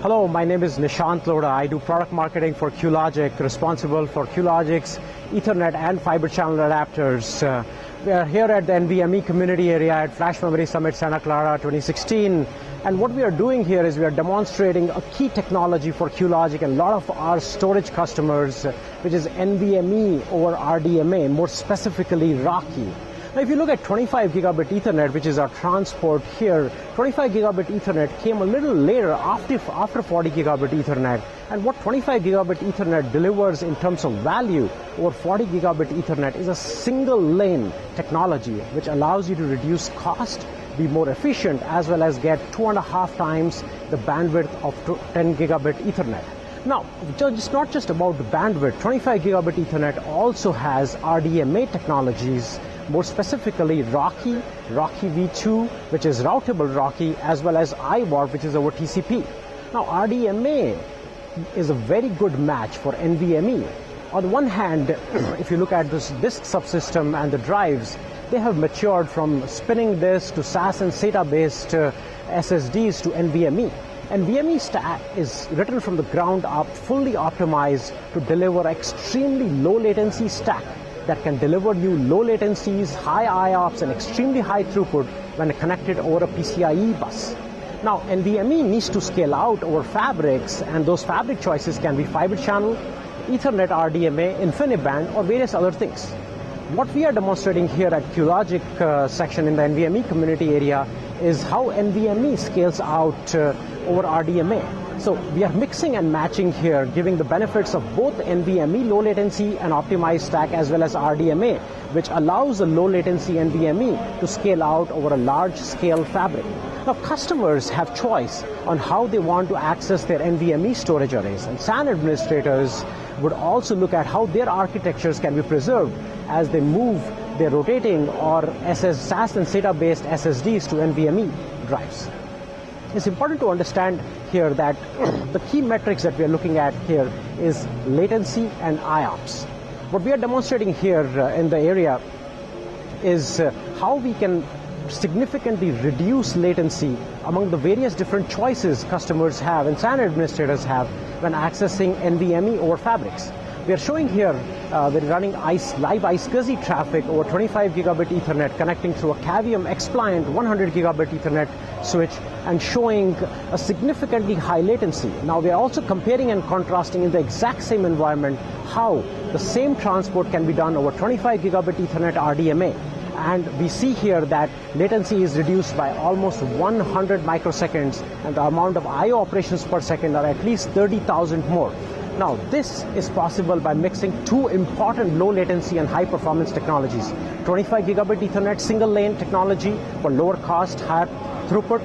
Hello, my name is Nishant Lohda. I do product marketing for QLogic, responsible for QLogic's Ethernet and fiber channel adapters. We are here at the NVMe community area at Flash Memory Summit Santa Clara 2016. And what we are doing here is we are demonstrating a key technology for QLogic and a lot of our storage customers, which is NVMe over RDMA, more specifically Rocky. Now, if you look at 25 gigabit Ethernet, which is our transport here, 25 gigabit Ethernet came a little later after 40 gigabit Ethernet. And what 25 gigabit Ethernet delivers in terms of value over 40 gigabit Ethernet is a single lane technology, which allows you to reduce cost, be more efficient, as well as get 2.5 times the bandwidth of 10 gigabit Ethernet. Now, it's not just about the bandwidth. 25 gigabit Ethernet also has RDMA technologies, more specifically Rocky V2, which is routable Rocky, as well as iWarp, which is over TCP. Now, RDMA is a very good match for NVMe. On the one hand, if you look at this disk subsystem and the drives, they have matured from spinning disk to SAS and SATA-based SSDs to NVMe. NVMe stack is written from the ground up, fully optimized to deliver extremely low latency stack that can deliver you low latencies, high IOPS, and extremely high throughput when connected over a PCIe bus. Now, NVMe needs to scale out over fabrics, and those fabric choices can be fiber channel, Ethernet RDMA, InfiniBand, or various other things. What we are demonstrating here at QLogic section in the NVMe community area is how NVMe scales out over RDMA. So we are mixing and matching here, giving the benefits of both NVMe low latency and optimized stack, as well as RDMA, which allows the low latency NVMe to scale out over a large scale fabric. Now, customers have choice on how they want to access their NVMe storage arrays, and SAN administrators would also look at how their architectures can be preserved as they move their rotating or SAS and SATA-based SSDs to NVMe drives. It's important to understand here that the key metrics that we are looking at here is latency and IOPS. What we are demonstrating here in the area is how we can significantly reduce latency among the various different choices customers have and SAN administrators have when accessing NVMe over fabrics. We are showing here we're running live iSCSI traffic over 25 gigabit Ethernet, connecting through a Cavium XPliant 100 gigabit Ethernet switch and showing a significantly high latency. Now, we are also comparing and contrasting in the exact same environment how the same transport can be done over 25 gigabit Ethernet RDMA. And we see here that latency is reduced by almost 100 microseconds, and the amount of I/O operations per second are at least 30,000 more. Now, this is possible by mixing two important low latency and high performance technologies. 25 gigabit Ethernet single lane technology for lower cost, higher throughput,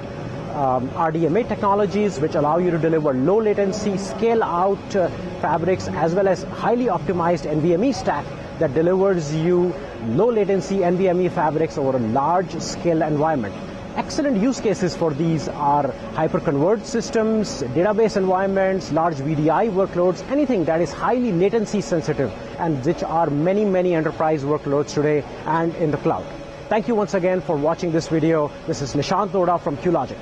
RDMA technologies which allow you to deliver low latency, scale out fabrics, as well as highly optimized NVMe stack that delivers you low latency NVMe fabrics over a large scale environment. Excellent use cases for these are hyperconverged systems, database environments, large VDI workloads, anything that is highly latency sensitive, and which are many enterprise workloads today and in the cloud. Thank you once again for watching this video. This is Nishant Lohda from QLogic.